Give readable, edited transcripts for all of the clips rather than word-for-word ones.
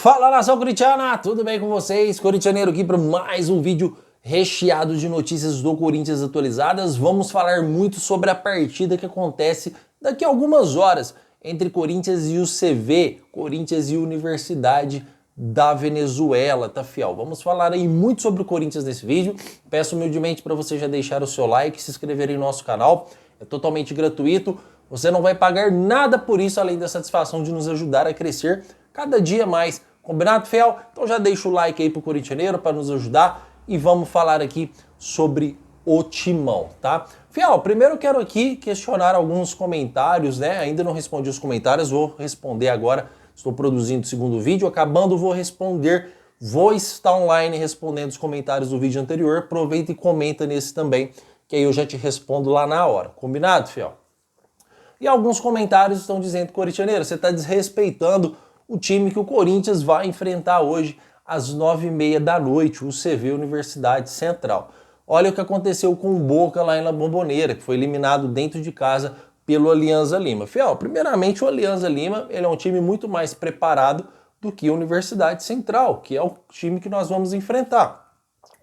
Fala, nação corintiana, tudo bem com vocês? Corintianeiro aqui para mais um vídeo recheado de notícias do Corinthians atualizadas. Vamos falar muito sobre a partida que acontece daqui a algumas horas entre Corinthians e o CV, Corinthians e Universidade da Venezuela, tá fiel? Vamos falar aí muito sobre o Corinthians nesse vídeo. Peço humildemente para você já deixar o seu like, se inscrever em nosso canal, é totalmente gratuito. Você não vai pagar nada por isso, além da satisfação de nos ajudar a crescer cada dia mais. Combinado, fiel? Então já deixa o like aí pro corintianeiro para nos ajudar e vamos falar aqui sobre o Timão, tá? Fiel, primeiro eu quero aqui questionar alguns comentários, né? Ainda não respondi os comentários, vou responder agora. Estou produzindo o segundo vídeo, acabando vou responder. Vou estar online respondendo os comentários do vídeo anterior. Aproveita e comenta nesse também, que aí eu já te respondo lá na hora. Combinado, fiel? E alguns comentários estão dizendo, corintianeiro, você está desrespeitando o time que o Corinthians vai enfrentar hoje às 9h30 da noite, o CV Universidade Central. Olha o que aconteceu com o Boca lá em La Bombonera, que foi eliminado dentro de casa pelo Alianza Lima. Fiel, primeiramente o Alianza Lima ele é um time muito mais preparado do que a Universidade Central, que é o time que nós vamos enfrentar.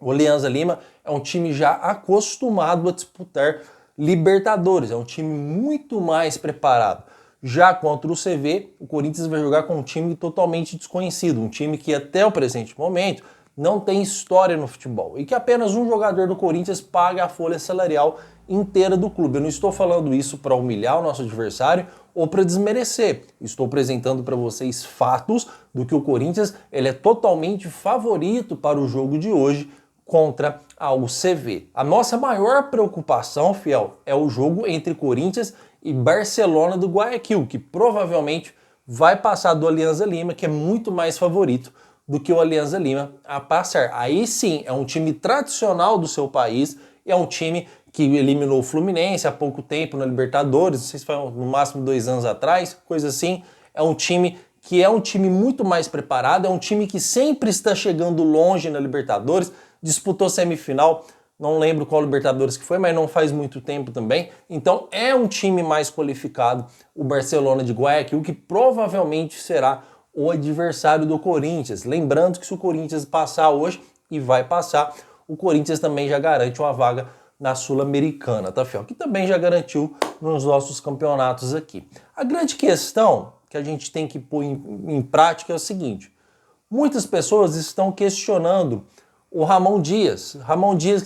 O Alianza Lima é um time já acostumado a disputar Libertadores, é um time muito mais preparado. Já contra o CV, o Corinthians vai jogar com um time totalmente desconhecido, um time que até o presente momento não tem história no futebol e que apenas um jogador do Corinthians paga a folha salarial inteira do clube. Eu não estou falando isso para humilhar o nosso adversário ou para desmerecer. Estou apresentando para vocês fatos do que o Corinthians ele é totalmente favorito para o jogo de hoje contra a UCV. A nossa maior preocupação, fiel, é o jogo entre Corinthians e Barcelona do Guayaquil, que provavelmente vai passar do Alianza Lima, que é muito mais favorito do que o Alianza Lima a passar. Aí sim, é um time tradicional do seu país, é um time que eliminou o Fluminense há pouco tempo na Libertadores, não sei se foi no máximo 2 anos atrás, coisa assim. É um time que é um time muito mais preparado, é um time que sempre está chegando longe na Libertadores, disputou semifinal, não lembro qual Libertadores que foi, mas não faz muito tempo também. Então é um time mais qualificado, o Barcelona de Guayaquil, que provavelmente será o adversário do Corinthians. Lembrando que se o Corinthians passar hoje, e vai passar, o Corinthians também já garante uma vaga na Sul-Americana, tá, fiel? Que também já garantiu nos nossos campeonatos aqui. A grande questão que a gente tem que pôr em prática é o seguinte: muitas pessoas estão questionando o Ramon Dias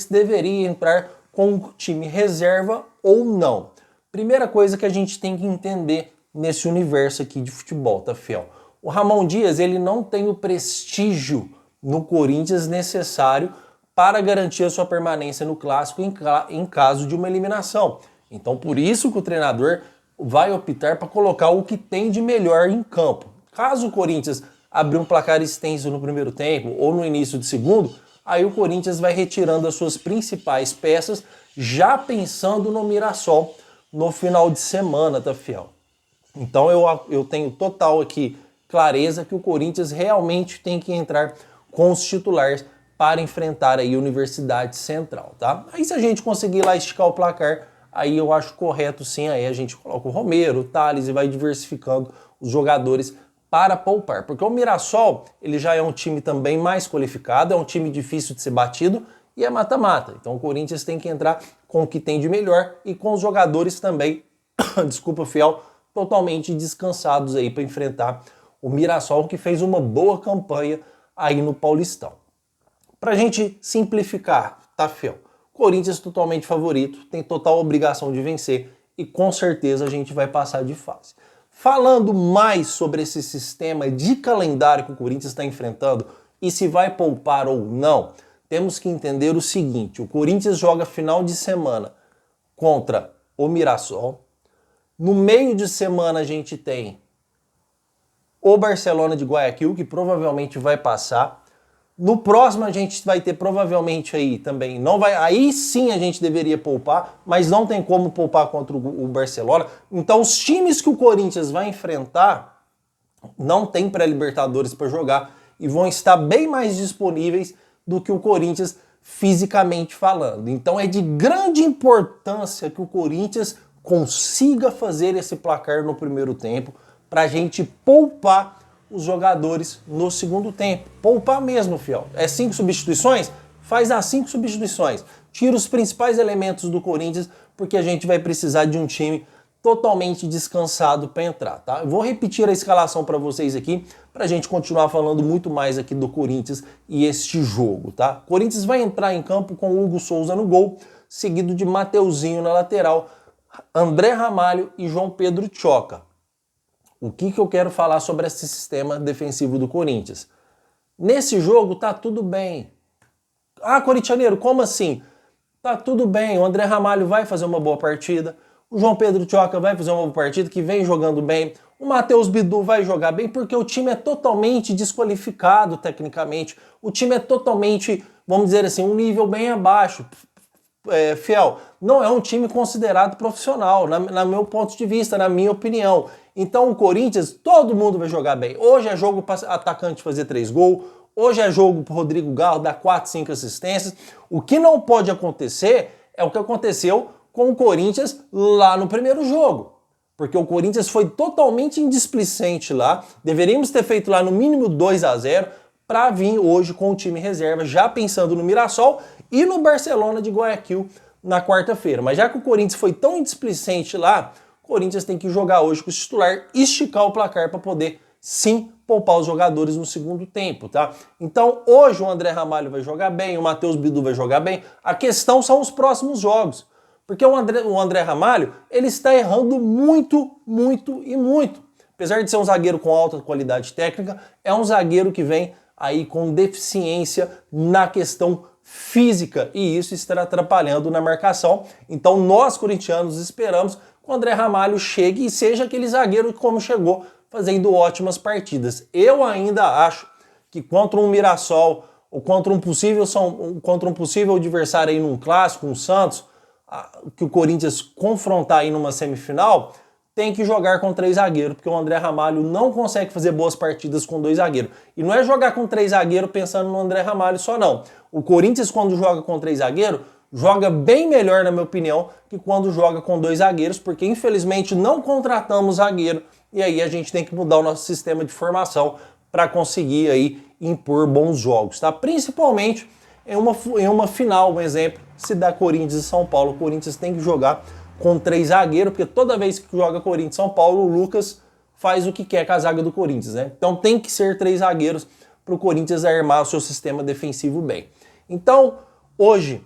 que deveria entrar com o time reserva ou não. Primeira coisa que a gente tem que entender nesse universo aqui de futebol, tá, fiel? O Ramon Dias ele não tem o prestígio no Corinthians necessário para garantir a sua permanência no Clássico em caso de uma eliminação. Então por isso que o treinador vai optar para colocar o que tem de melhor em campo. Caso o Corinthians abrir um placar extenso no primeiro tempo ou no início do segundo, aí o Corinthians vai retirando as suas principais peças, já pensando no Mirassol no final de semana, tá, fiel? Então eu tenho total aqui clareza que o Corinthians realmente tem que entrar com os titulares para enfrentar aí a Universidade Central, tá? Aí se a gente conseguir lá esticar o placar, aí eu acho correto sim, aí a gente coloca o Romero, o Thales e vai diversificando os jogadores para poupar, porque o Mirassol ele já é um time também mais qualificado, é um time difícil de ser batido e é mata-mata. Então o Corinthians tem que entrar com o que tem de melhor e com os jogadores também, desculpa, fiel, totalmente descansados aí para enfrentar o Mirassol, que fez uma boa campanha aí no Paulistão. Para a gente simplificar, tá, fiel? Corinthians totalmente favorito, tem total obrigação de vencer e com certeza a gente vai passar de fase. Falando mais sobre esse sistema de calendário que o Corinthians está enfrentando e se vai poupar ou não, temos que entender o seguinte: o Corinthians joga final de semana contra o Mirassol. No meio de semana a gente tem o Barcelona de Guayaquil, que provavelmente vai passar. No próximo a gente vai ter provavelmente aí também, não vai, aí sim a gente deveria poupar, mas não tem como poupar contra o Barcelona. Então os times que o Corinthians vai enfrentar não tem pré-libertadores para jogar e vão estar bem mais disponíveis do que o Corinthians fisicamente falando. Então é de grande importância que o Corinthians consiga fazer esse placar no primeiro tempo para a gente poupar os jogadores no segundo tempo. Poupar mesmo, fiel. É 5 substituições? Faz as 5 substituições. Tira os principais elementos do Corinthians, porque a gente vai precisar de um time totalmente descansado para entrar, tá? Eu vou repetir a escalação para vocês aqui, para a gente continuar falando muito mais aqui do Corinthians e este jogo, tá? Corinthians vai entrar em campo com Hugo Souza no gol, seguido de Mateuzinho na lateral, André Ramalho e João Pedro Tchoca. O que eu quero falar sobre esse sistema defensivo do Corinthians? Nesse jogo tá tudo bem. Ah, corintianeiro, como assim? Tá tudo bem, o André Ramalho vai fazer uma boa partida, o João Pedro Tchoca vai fazer uma boa partida, que vem jogando bem, o Matheus Bidu vai jogar bem, porque o time é totalmente desqualificado tecnicamente, o time é totalmente, vamos dizer assim, um nível bem abaixo. Fiel, não é um time considerado profissional, no meu ponto de vista, na minha opinião. Então o Corinthians, todo mundo vai jogar bem. Hoje é jogo para atacante fazer 3 gols, hoje é jogo para Rodrigo Garro dar 4, 5 assistências. O que não pode acontecer é o que aconteceu com o Corinthians lá no primeiro jogo. Porque o Corinthians foi totalmente indisplicente lá. Deveríamos ter feito lá no mínimo 2-0 para vir hoje com o time reserva, já pensando no Mirassol e no Barcelona de Guayaquil na quarta-feira. Mas já que o Corinthians foi tão indisplicente lá, o Corinthians tem que jogar hoje com o titular, esticar o placar para poder, sim, poupar os jogadores no segundo tempo, tá? Então, hoje o André Ramalho vai jogar bem, o Matheus Bidu vai jogar bem. A questão são os próximos jogos. Porque o André Ramalho, ele está errando muito, muito e muito. Apesar de ser um zagueiro com alta qualidade técnica, é um zagueiro que vem aí com deficiência na questão física, e isso está atrapalhando na marcação. Então nós, corintianos, esperamos que o André Ramalho chegue e seja aquele zagueiro como chegou, fazendo ótimas partidas. Eu ainda acho que contra um Mirassol ou contra um possível adversário aí num clássico, um Santos, que o Corinthians confrontar aí numa semifinal, tem que jogar com 3 zagueiros, porque o André Ramalho não consegue fazer boas partidas com 2 zagueiros. E não é jogar com 3 zagueiros pensando no André Ramalho só não. O Corinthians, quando joga com 3 zagueiros, joga bem melhor, na minha opinião, que quando joga com 2 zagueiros, porque infelizmente não contratamos zagueiro, e aí a gente tem que mudar o nosso sistema de formação para conseguir aí impor bons jogos, tá? Principalmente em uma final, um exemplo, se dá Corinthians e São Paulo, o Corinthians tem que jogar com 3 zagueiros, porque toda vez que joga Corinthians e São Paulo, o Lucas faz o que quer com a zaga do Corinthians, né? Então tem que ser 3 zagueiros para o Corinthians armar o seu sistema defensivo bem. Então, hoje,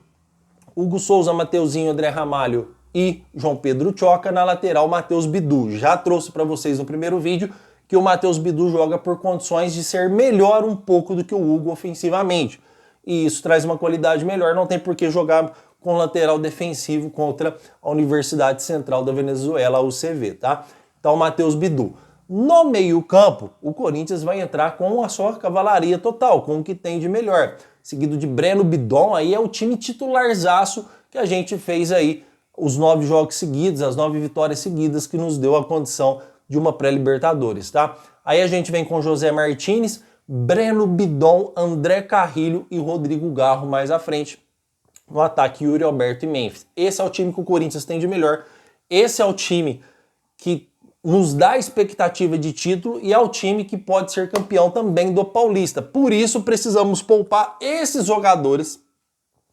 Hugo Souza, Mateuzinho, André Ramalho e João Pedro Tchoca, na lateral, Matheus Bidu. Já trouxe para vocês no primeiro vídeo que o Matheus Bidu joga por condições de ser melhor um pouco do que o Hugo ofensivamente. E isso traz uma qualidade melhor, não tem por que jogar com lateral defensivo contra a Universidade Central da Venezuela, a UCV, tá? Então, Matheus Bidu. No meio-campo, o Corinthians vai entrar com a sua cavalaria total, com o que tem de melhor. Seguido de Breno Bidon, aí é o time titularzaço que a gente fez aí os 9 jogos seguidos, as 9 vitórias seguidas que nos deu a condição de uma pré-Libertadores, tá? Aí a gente vem com José Martínez, Breno Bidon, André Carrilho e Rodrigo Garro mais à frente. No ataque, Yuri Alberto e Memphis. Esse é o time que o Corinthians tem de melhor. Esse é o time que nos dá expectativa de título e é o time que pode ser campeão também do Paulista. Por isso precisamos poupar esses jogadores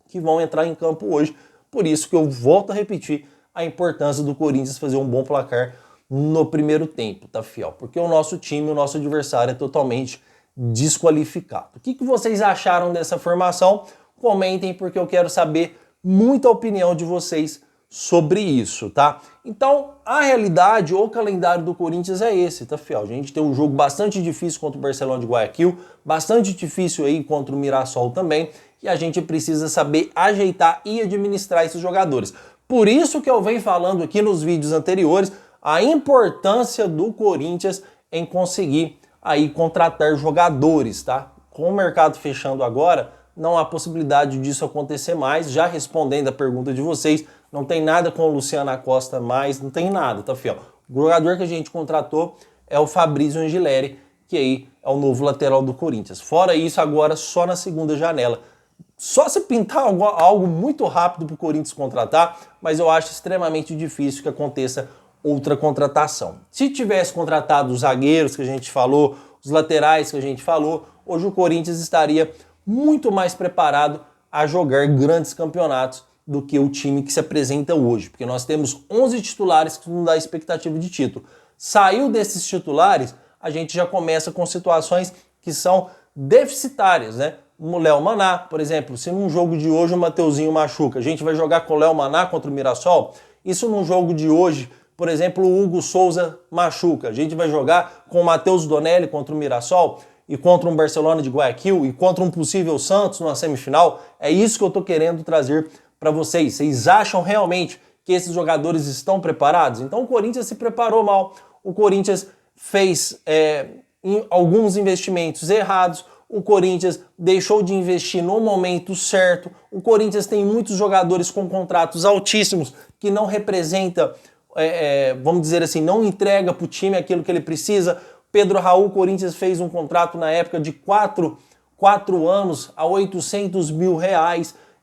que vão entrar em campo hoje. Por isso que eu volto a repetir a importância do Corinthians fazer um bom placar no primeiro tempo, tá, fiel? Porque o nosso time, o nosso adversário é totalmente desqualificado. O que vocês acharam dessa formação? Comentem, porque eu quero saber muita opinião de vocês sobre isso, tá? Então, a realidade, o calendário do Corinthians é esse, tá, fiel? A gente tem um jogo bastante difícil contra o Barcelona de Guayaquil, bastante difícil aí contra o Mirassol também, e a gente precisa saber ajeitar e administrar esses jogadores. Por isso que eu venho falando aqui nos vídeos anteriores a importância do Corinthians em conseguir aí contratar jogadores, tá? Com o mercado fechando agora, não há possibilidade disso acontecer mais. Já respondendo a pergunta de vocês, não tem nada com o Luciano Acosta mais, não tem nada, tá, fiel? O jogador que a gente contratou é o Fabrício Angileri, que aí é o novo lateral do Corinthians. Fora isso, agora só na segunda janela. Só se pintar algo muito rápido para o Corinthians contratar, mas eu acho extremamente difícil que aconteça outra contratação. Se tivesse contratado os zagueiros que a gente falou, os laterais que a gente falou, hoje o Corinthians estaria muito mais preparado a jogar grandes campeonatos do que o time que se apresenta hoje, porque nós temos 11 titulares que não dá expectativa de título. Saiu desses titulares, a gente já começa com situações que são deficitárias, né? O Léo Maná, por exemplo, se num jogo de hoje o Mateuzinho machuca, a gente vai jogar com o Léo Maná contra o Mirassol? Isso num jogo de hoje, por exemplo, o Hugo Souza machuca, a gente vai jogar com o Matheus Donelli contra o Mirassol? E contra um Barcelona de Guayaquil? E contra um possível Santos numa semifinal? É isso que eu tô querendo trazer para vocês. Vocês acham realmente que esses jogadores estão preparados? Então o Corinthians se preparou mal, o Corinthians fez alguns investimentos errados, o Corinthians deixou de investir no momento certo, o Corinthians tem muitos jogadores com contratos altíssimos que não representa, vamos dizer assim, não entrega para o time aquilo que ele precisa. Pedro Raul, o Corinthians fez um contrato na época de 4 anos a R$800 mil.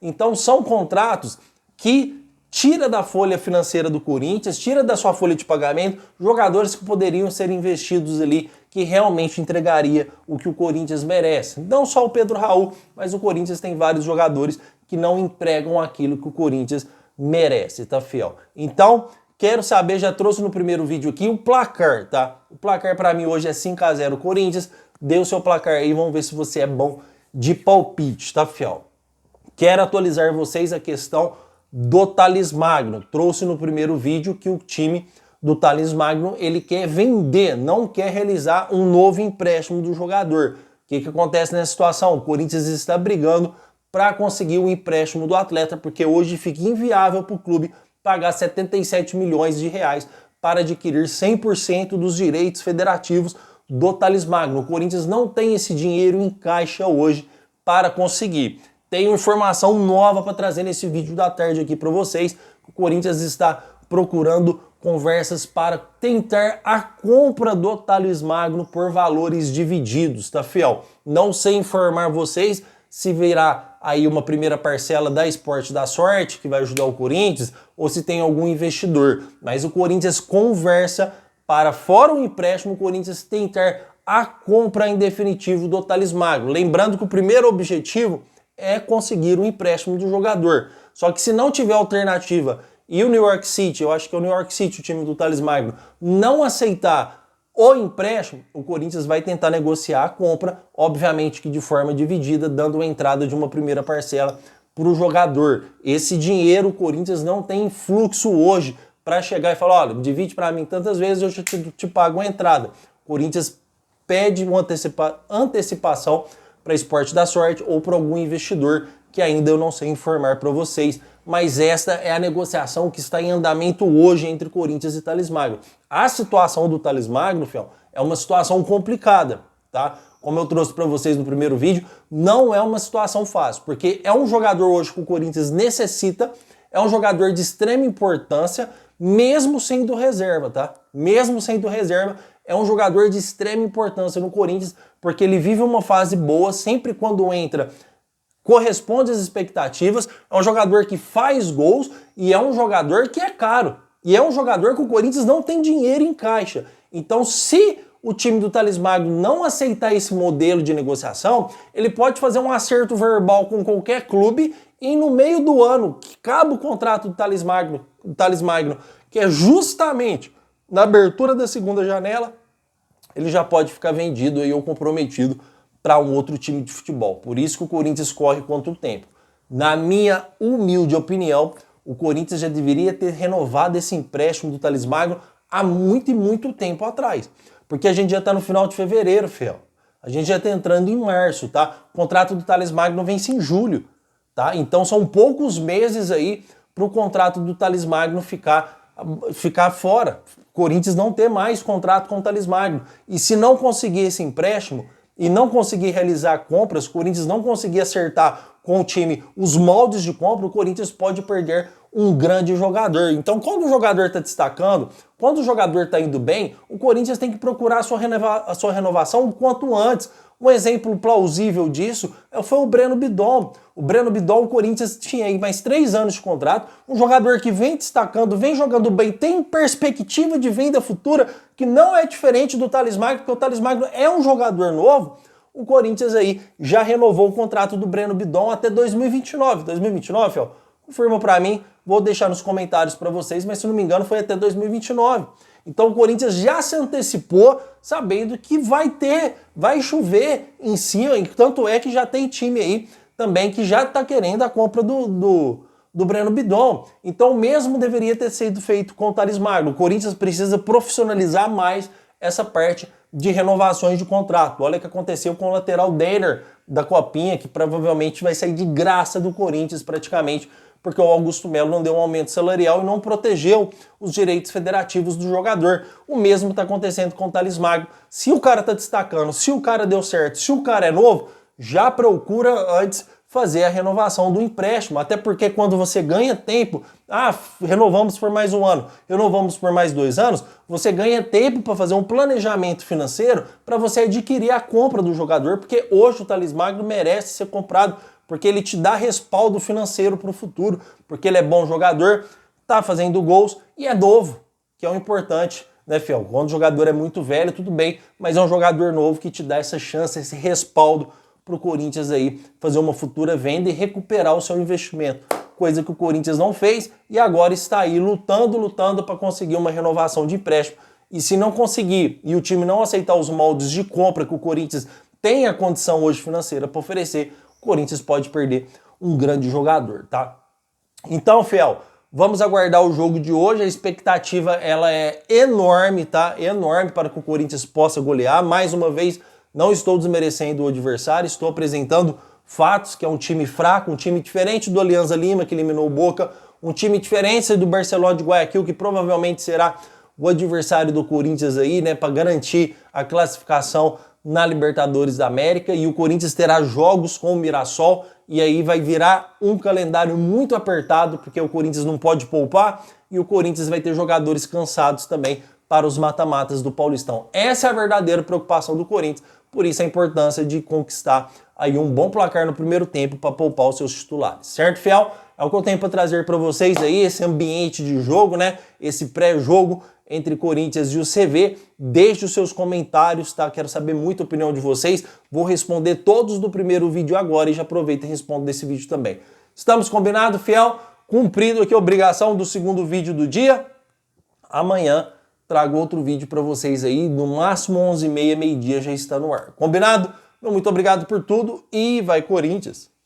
Então são contratos que tira da folha financeira do Corinthians, tira da sua folha de pagamento jogadores que poderiam ser investidos ali, que realmente entregaria o que o Corinthians merece. Não só o Pedro Raul, mas o Corinthians tem vários jogadores que não entregam aquilo que o Corinthians merece, tá, fiel? Então, quero saber, já trouxe no primeiro vídeo aqui o placar, tá? O placar para mim hoje é 5-0 Corinthians. Dê o seu placar aí, vamos ver se você é bom de palpite, tá, fiel? Quero atualizar vocês a questão do Thales Magno. Trouxe no primeiro vídeo que o time do Thales Magno, ele quer vender, não quer realizar um novo empréstimo do jogador. O que acontece nessa situação? O Corinthians está brigando para conseguir o empréstimo do atleta, porque hoje fica inviável para o clube pagar 77 milhões de reais para adquirir 100% dos direitos federativos do Thales Magno. O Corinthians não tem esse dinheiro em caixa hoje para conseguir. Tenho informação nova para trazer nesse vídeo da tarde aqui para vocês. O Corinthians está procurando conversas para tentar a compra do Thales Magno por valores divididos, tá, fiel? Não sei informar vocês se virá aí uma primeira parcela da Esporte da Sorte, que vai ajudar o Corinthians, ou se tem algum investidor. Mas o Corinthians conversa para, fora o empréstimo, o Corinthians tentar a compra em definitivo do Thales Magno. Lembrando que o primeiro objetivo é conseguir um empréstimo do jogador. Só que se não tiver alternativa e o New York City, eu acho que é o New York City, o time do Thales Magno, não aceitar o empréstimo, o Corinthians vai tentar negociar a compra, obviamente que de forma dividida, dando a entrada de uma primeira parcela para o jogador. Esse dinheiro o Corinthians não tem fluxo hoje para chegar e falar, olha, divide para mim tantas vezes, eu te pago uma entrada. O Corinthians pede uma antecipação para Esporte da Sorte ou para algum investidor que ainda eu não sei informar para vocês, mas esta é a negociação que está em andamento hoje entre Corinthians e Thales Magno. A situação do Thales Magno, fiel, é uma situação complicada, tá? Como eu trouxe para vocês no primeiro vídeo, não é uma situação fácil, porque é um jogador hoje que o Corinthians necessita, é um jogador de extrema importância, mesmo sendo reserva, tá? Mesmo sendo reserva, é um jogador de extrema importância no Corinthians, porque ele vive uma fase boa, sempre quando entra corresponde às expectativas, é um jogador que faz gols e é um jogador que é caro. E é um jogador que o Corinthians não tem dinheiro em caixa. Então, se o time do Thales Magno não aceitar esse modelo de negociação, ele pode fazer um acerto verbal com qualquer clube e no meio do ano, que acaba o contrato do Thales Magno, que é justamente na abertura da segunda janela, ele já pode ficar vendido aí ou comprometido para um outro time de futebol. Por isso que o Corinthians corre contra o tempo. Na minha humilde opinião, o Corinthians já deveria ter renovado esse empréstimo do Thales Magno há muito e muito tempo atrás. Porque a gente já está no final de fevereiro, Fel. A gente já está entrando em março, tá? O contrato do Thales Magno vence em julho, tá? Então são poucos meses aí para o contrato do Thales Magno ficar fora. O Corinthians não ter mais contrato com o Thales Magno. E se não conseguir esse empréstimo e não conseguir realizar compras, o Corinthians não conseguir acertar com o time os moldes de compra, o Corinthians pode perder um grande jogador. Então, quando o jogador está destacando, quando o jogador está indo bem, o Corinthians tem que procurar a sua renovação o quanto antes. Um exemplo plausível disso foi o Breno Bidon. O Breno Bidon, o Corinthians tinha aí mais 3 anos de contrato, um jogador que vem destacando, vem jogando bem, tem perspectiva de venda futura, que não é diferente do Thales Magno, porque o Thales Magno é um jogador novo. O Corinthians aí já renovou o contrato do Breno Bidon até 2029. 2029, ó, confirma pra mim, vou deixar nos comentários pra vocês, mas se não me engano foi até 2029. Então o Corinthians já se antecipou sabendo que vai chover em cima, e tanto é que já tem time aí também que já tá querendo a compra do Breno Bidon. Então o mesmo deveria ter sido feito com o Thales Magno. O Corinthians precisa profissionalizar mais essa parte de renovações de contrato. Olha o que aconteceu com o lateral Denner da Copinha, que provavelmente vai sair de graça do Corinthians praticamente, porque o Augusto Melo não deu um aumento salarial e não protegeu os direitos federativos do jogador. O mesmo está acontecendo com o Thales Magno. Se o cara está destacando, se o cara deu certo, se o cara é novo, já procura antes fazer a renovação do empréstimo, até porque quando você ganha tempo, renovamos por mais um ano, renovamos por mais 2 anos, você ganha tempo para fazer um planejamento financeiro para você adquirir a compra do jogador, porque hoje o Thales Magno merece ser comprado, porque ele te dá respaldo financeiro para o futuro, porque ele é bom jogador, tá fazendo gols e é novo, que é o importante, né, fiel? Quando o jogador é muito velho, tudo bem, mas é um jogador novo que te dá essa chance, esse respaldo para o Corinthians aí fazer uma futura venda e recuperar o seu investimento. Coisa que o Corinthians não fez e agora está aí lutando para conseguir uma renovação de empréstimo. E se não conseguir e o time não aceitar os moldes de compra que o Corinthians tem a condição hoje financeira para oferecer, o Corinthians pode perder um grande jogador, tá? Então, fiel, vamos aguardar o jogo de hoje. A expectativa ela é enorme, tá? Enorme para que o Corinthians possa golear. Mais uma vez, não estou desmerecendo o adversário, estou apresentando fatos, que é um time fraco, um time diferente do Alianza Lima, que eliminou o Boca, um time diferente do Barcelona de Guayaquil, que provavelmente será o adversário do Corinthians aí, né, para garantir a classificação na Libertadores da América, e o Corinthians terá jogos com o Mirassol, e aí vai virar um calendário muito apertado, porque o Corinthians não pode poupar, e o Corinthians vai ter jogadores cansados também para os mata-matas do Paulistão. Essa é a verdadeira preocupação do Corinthians, por isso a importância de conquistar aí um bom placar no primeiro tempo para poupar os seus titulares. Certo, fiel? É o que eu tenho para trazer para vocês aí, esse ambiente de jogo, né? Esse pré-jogo entre Corinthians e o CV. Deixe os seus comentários, tá? Quero saber muito a opinião de vocês. Vou responder todos do primeiro vídeo agora e já aproveito e respondo desse vídeo também. Estamos combinados, fiel? Cumprido aqui a obrigação do segundo vídeo do dia. Amanhã trago outro vídeo para vocês aí, no máximo 11h30, meio-dia já está no ar. Combinado? Muito obrigado por tudo e vai Corinthians!